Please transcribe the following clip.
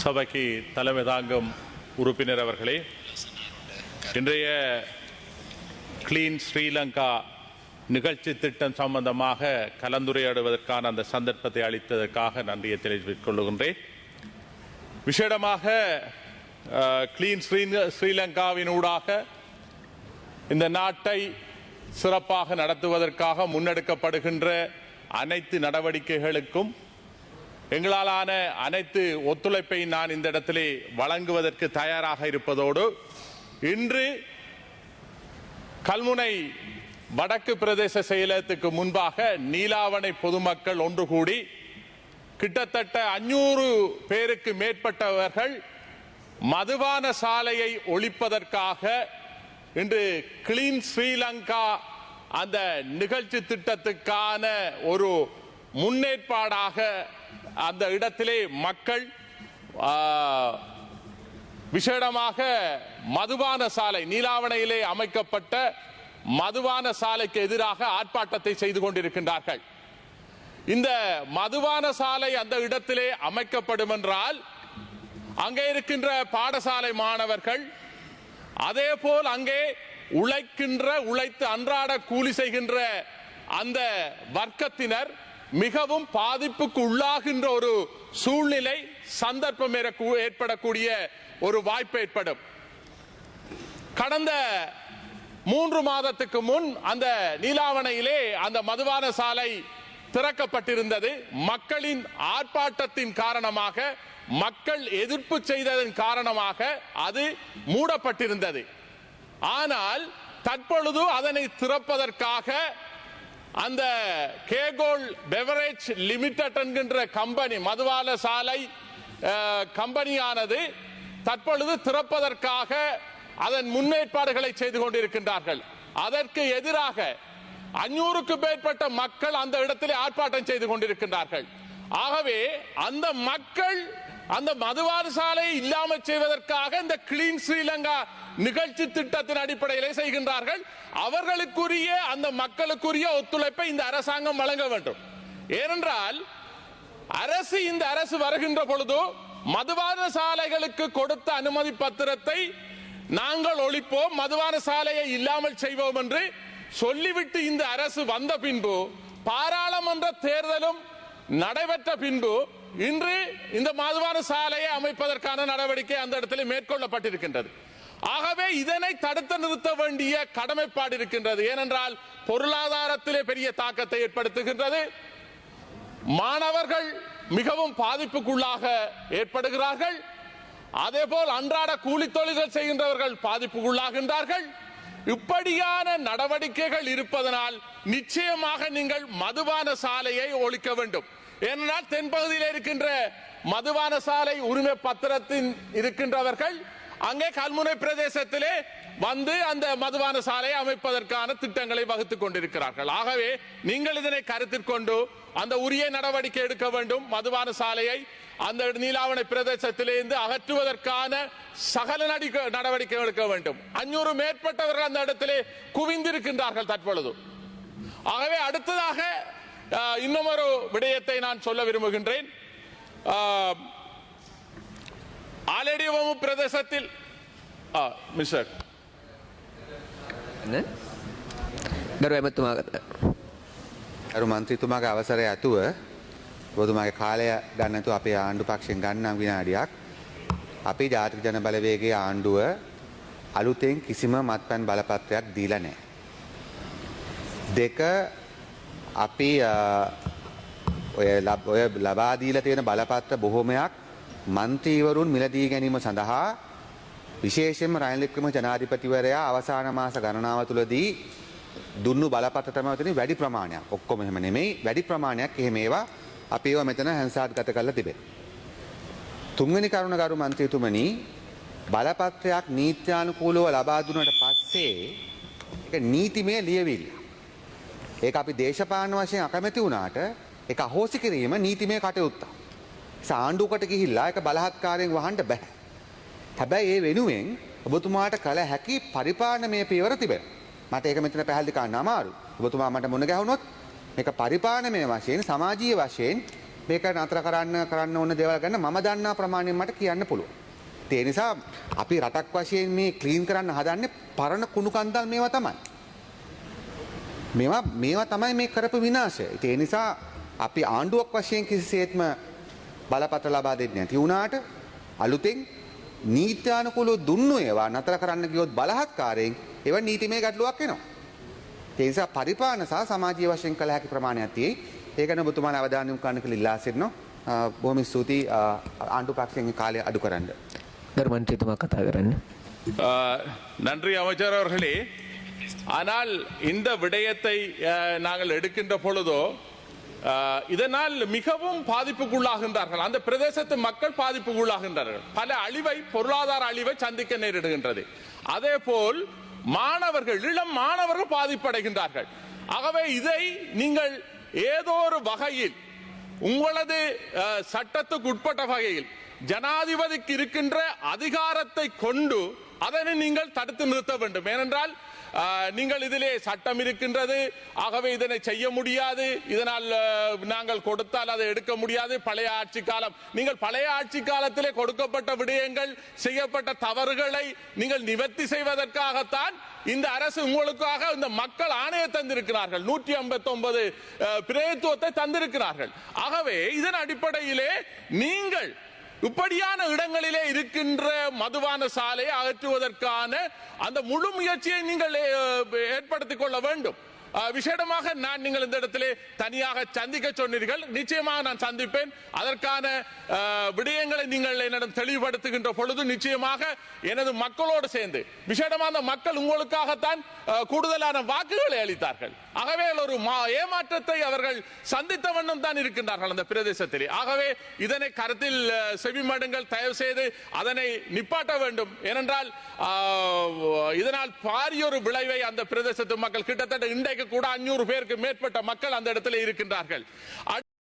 சபைக்கு தலைமை தாங்கும் உறுப்பினர் அவர்களே, இன்றைய கிளீன் ஸ்ரீலங்கா நிகழ்ச்சி திட்டம் சம்பந்தமாக கலந்துரையாடுவதற்கான அந்த சந்தர்ப்பத்தை அளித்ததற்காக நன்றியை தெரிவித்துக் கொள்கின்றேன். விசேடமாக கிளீன் ஸ்ரீலங்காவின் ஊடாக இந்த நாட்டை சிறப்பாக நடத்துவதற்காக முன்னெடுக்கப்படுகின்ற அனைத்து நடவடிக்கைகளுக்கும் எங்களாலான அனைத்து ஒத்துழைப்பை நான் இந்த இடத்திலே வழங்குவதற்கு தயாராக இருப்பதோடு, இன்று கல்முனை வடக்கு பிரதேச செயலகத்துக்கு முன்பாக நீலாவணை பொதுமக்கள் ஒன்று கூடி கிட்டத்தட்ட 500 பேருக்கு மேற்பட்டவர்கள் மதுபான சாலையை ஒழிப்பதற்காக இன்று கிளீன் ஸ்ரீலங்கா அந்த நிகழ்ச்சி திட்டத்துக்கான ஒரு முன்னேற்பாடாக அந்த இடத்திலே மக்கள் விசேடமாக மதுபான சாலை, நீலாவணையிலே அமைக்கப்பட்ட மதுபான சாலைக்கு எதிராக ஆர்ப்பாட்டத்தை செய்து கொண்டிருக்கின்றார்கள். இந்த மதுபான சாலை அந்த இடத்திலே அமைக்கப்படும் என்றால் அங்கே இருக்கின்ற பாடசாலை மாணவர்கள், அதே போல் அங்கே உழைத்து அன்றாட கூலி செய்கின்ற அந்த வர்க்கத்தினர் மிகவும் பாதிப்புக்கு உள்ளாகின்ற ஒரு சூழ்நிலை, சந்தர்ப்பம் ஏற்படக்கூடிய ஒரு வாய்ப்பு ஏற்படும். கடந்த 3 மாதத்துக்கு முன் அந்த நீலாவணையிலே அந்த மதுபான சாலை திறக்கப்பட்டிருந்தது. மக்களின் ஆர்ப்பாட்டத்தின் காரணமாக, மக்கள் எதிர்ப்பு செய்ததன் காரணமாக அது மூடப்பட்டிருந்தது. ஆனால் தற்பொழுது அதனை திறப்பதற்காக அந்த கேகோல் பெவரேஜ் லிமிடெட் என்கின்ற கம்பெனி, மதுபான சாலை கம்பெனியானது தற்பொழுது திறப்பதற்காக அதன் முன்னேற்பாடுகளை செய்து கொண்டிருக்கின்றார்கள். அதற்கு எதிராக 500க்கு மேற்பட்ட மக்கள் அந்த இடத்திலே ஆர்ப்பாட்டம் செய்து கொண்டிருக்கின்றார்கள். ஆகவே அந்த மக்கள் அந்த மதுபான சாலையை இல்லாமல் செய்வதற்காக இந்த கிளீன் ஸ்ரீலங்கா நிகழ்ச்சி திட்டத்தின் அடிப்படையிலே செய்கின்றார்கள். அவர்களுக்குரிய அந்த மக்களுக்குரிய ஒத்துழைப்பை இந்த அரசாங்கம் வழங்க வேண்டும். ஏனென்றால் இந்த அரசு வருகின்ற பொழுது மதுபான சாலைகளுக்கு கொடுத்த அனுமதி பத்திரத்தை நாங்கள் ஒழிப்போம், மதுபான சாலையை இல்லாமல் செய்வோம் என்று சொல்லிவிட்டு இந்த அரசு வந்த பின்பு, பாராளுமன்ற தேர்தலும் நடைபெற்ற பின்பு இன்று இந்த மதுபான சாலையை அமைப்பதற்கான நடவடிக்கை அந்த இடத்தில் மேற்கொள்ளப்பட்டிருக்கின்றது. ஆகவே இதனை தடுத்து நிறுத்த வேண்டிய கடமைப்பாடு இருக்கின்றது. ஏனென்றால் பொருளாதாரத்திலே பெரிய தாக்கத்தை ஏற்படுத்துகின்றது. மாணவர்கள் மிகவும் பாதிப்புக்குள்ளாக ஏற்படுகிறார்கள். அதே போல் அன்றாட கூலி தொழில்கள் செய்கின்றவர்கள் பாதிப்புக்குள்ளாகின்றார்கள். இப்படியான நடவடிக்கைகள் இருப்பதனால் நிச்சயமாக நீங்கள் மதுபான சாலையை ஒழிக்க வேண்டும். ஏனென்றால் தென்பகுதியில் இருக்கின்ற மதுபான சாலை உரிமை பத்திரத்தின் இருக்கின்றவர்கள் அங்கே கல்முனை பிரதேசத்திலே வந்து அந்த மதுபான சாலையை அமைப்பதற்கான திட்டங்களை வகுத்துக் கொண்டிருக்கிறார்கள். ஆகவே நீங்கள் இதனை கருத்தில் கொண்டு அந்த உரிய நடவடிக்கை எடுக்க வேண்டும். மதுபான சாலையை அந்த நீலாவணை பிரதேசத்திலிருந்து அகற்றுவதற்கான சகல நடவடிக்கை எடுக்க வேண்டும். 500 மேற்பட்டவர்கள் அந்த இடத்திலே குவிந்திருக்கின்றார்கள் தற்பொழுது. ஆகவே அடுத்ததாக இன்னும் ஒரு விடயத்தை நான் சொல்ல விரும்புகின்றேன். ஆலடிவமு பிரதேசத்தில் மிஸ்டர் අරු මන්ත්‍රීතුමාගේ අවසරය ඇතුව ඔබතුමාගේ කාලය ගන්න නැතුව අපේ ආණ්ඩු පක්ෂයෙන් ගන්නම් විනාඩියක්. අපේ ජාතික ජන බලවේගයේ ආණ්ඩුව අලුතෙන් කිසිම මත්පැන් බලපත්‍රයක් දීලා නැහැ. දෙක, අපි ඔය ලබා දීලා තියෙන බලපත්‍ර බොහොමයක් මන්ත්‍රීවරුන් මිලදී ගැනීම සඳහා විශේෂයෙන්ම රනිල් වික්‍රම ජනාධිපතිවරයා අවසාන මාස ගණනාව තුළදී දුන්නු බලපත්‍ර තමයි තියෙන වැඩි ප්‍රමාණයක්. ඔක්කොම එහෙම නෙමෙයි, වැඩි ප්‍රමාණයක් එහෙම ඒවා අපි ඒවා මෙතන හැන්සාත්ගත කරලා තිබෙනවා. තුන්වෙනි කරුණ ගරු මන්ත්‍රීතුමනි, බලපත්‍රයක් නීත්‍යානුකූලව ලබා දුන්නාට පස්සේ ඒක නීතිමය ලියවිල්ල. ඒක අපි දේශපාලන වශයෙන් අකමැති වුණාට ඒක අහෝසි කිරීම නීතිමය කටයුත්තක්. ආණ්ඩුවකට ගිහිල්ලා ඒක බලහත්කාරයෙන් වහන්න බෑ. හැබැයි ඒ වෙනුවෙන් ඔබතුමාට කළ හැකි පරිපාලනමය පියවර තිබෙනවා. මට ඒක මෙතන පැහැදිලි කරන්න අමාරු. ඔබතුමා මට මුණ ගැහුනොත් මේක පරිපාලනමය වශයෙන්, සමාජීය වශයෙන් මේක නතර කරන්න ඕන දේවල් ගැන මම දන්නා ප්‍රමාණයෙන් මට කියන්න පුළුවන්. ඒ නිසා අපි රටක් වශයෙන් මේ ක්ලීන් කරන්න හදන්නේ පරණ කුණු කන්දල් මේවා තමයි. මේවා තමයි මේ කරපු විනාශය. ඒ නිසා අපි ආණ්ඩුවක් වශයෙන් කිසිසේත්ම බලපත්‍ර ලබා දෙන්නේ නැති වුණාට අලුතෙන් නීත්‍යානුකූලව දුන්නු ඒවා නතර කරන්න ගියොත් බලහත්කාරයෙන් ඒවා නීතිමය ගැටලුවක් වෙනවා. ඒ නිසා පරිපාලන සහ සමාජීය වශයෙන් කළ හැකි ප්‍රමාණයක් තියෙයි. ඒක ගැන ඔබතුමාලා අවධානය යොමු කරන්න කියලා ඉල්ලා සිටිනවා. බොහොම ස්තුතියි ආණ්ඩු පක්ෂයෙන් කාලය අඩු කරන්න. ගරු මන්ත්‍රීතුමා කතා කරන්න. நன்றி அமைச்சர் அவர்களே. ஆனால் இந்த விடயத்தை நாங்கள் எடுக்கின்ற பொழுதோ இதனால் மிகவும் பாதிப்புக்குள்ளாகின்றார்கள். அந்த பிரதேசத்து மக்கள் பாதிப்புக்குள்ளாகின்றார்கள். பல அழிவை, பொருளாதார அழிவை சந்திக்க நேரிடுகின்றது. அதே போல் மாணவர்கள், இளம் மாணவர்கள் பாதிப்படைகின்றார்கள். ஆகவே இதை நீங்கள் ஏதோ ஒரு வகையில் உங்களது சட்டத்துக்கு உட்பட்ட வகையில் ஜனாதிபதிக்கு இருக்கின்ற அதிகாரத்தை கொண்டு அதனை நீங்கள் தடுத்து நிறுத்த வேண்டும். ஏனென்றால் நீங்கள் இதிலே சட்டம் இருக்கின்றது, ஆகவே இதனை செய்ய முடியாது, இதனால் நாங்கள் கொடுத்தால் அதை எடுக்க முடியாது. பழைய ஆட்சி காலம், நீங்கள் பழைய ஆட்சி காலத்திலே கொடுக்கப்பட்ட விடயங்கள், செய்யப்பட்ட தவறுகளை நீங்கள் நிவர்த்தி செய்வதற்காகத்தான் இந்த அரசு உங்களுக்காக இந்த மக்கள் ஆணையை தந்திருக்கிறார்கள். 159 பிரதித்துவத்தை தந்திருக்கிறார்கள். ஆகவே இதன் அடிப்படையிலே நீங்கள் இப்படியான இடங்களிலே இருக்கின்ற மதுபான சாலையை அகற்றுவதற்கான அந்த முழு முயற்சியை நீங்கள் ஏற்படுத்திக் கொள்ள வேண்டும். விசேடமாக நான் நீங்கள் இந்த இடத்திலே தனியாக சந்திக்க சொன்னீர்கள். நிச்சயமாக நான் சந்திப்பேன். அதற்கான விடயங்களை நீங்கள் என்னிடம் தெளிவுபடுத்துகின்ற பொழுது நிச்சயமாக எனது மக்களோடு சேர்ந்து, விசேடமாக அந்த மக்கள் உங்களுக்காகத்தான் கூடுதலான வாக்குகளை அளித்தார்கள். ஆகவே ஒரு ஏமாற்றத்தை அவர்கள் சந்தித்த வண்ணம் தான் இருக்கின்றார்கள் அந்த பிரதேசத்திலே. ஆகவே இதனை கருத்தில் செவிமடுங்கள், தயவு செய்து அதனை நிப்பாட்ட வேண்டும். ஏனென்றால் இதனால் பாரியொரு விளைவை அந்த பிரதேசத்து மக்கள், கிட்டத்தட்ட இன்றைக்கு கூட 500 பேருக்கு மேற்பட்ட மக்கள் அந்த இடத்துல இருக்கின்றார்கள்.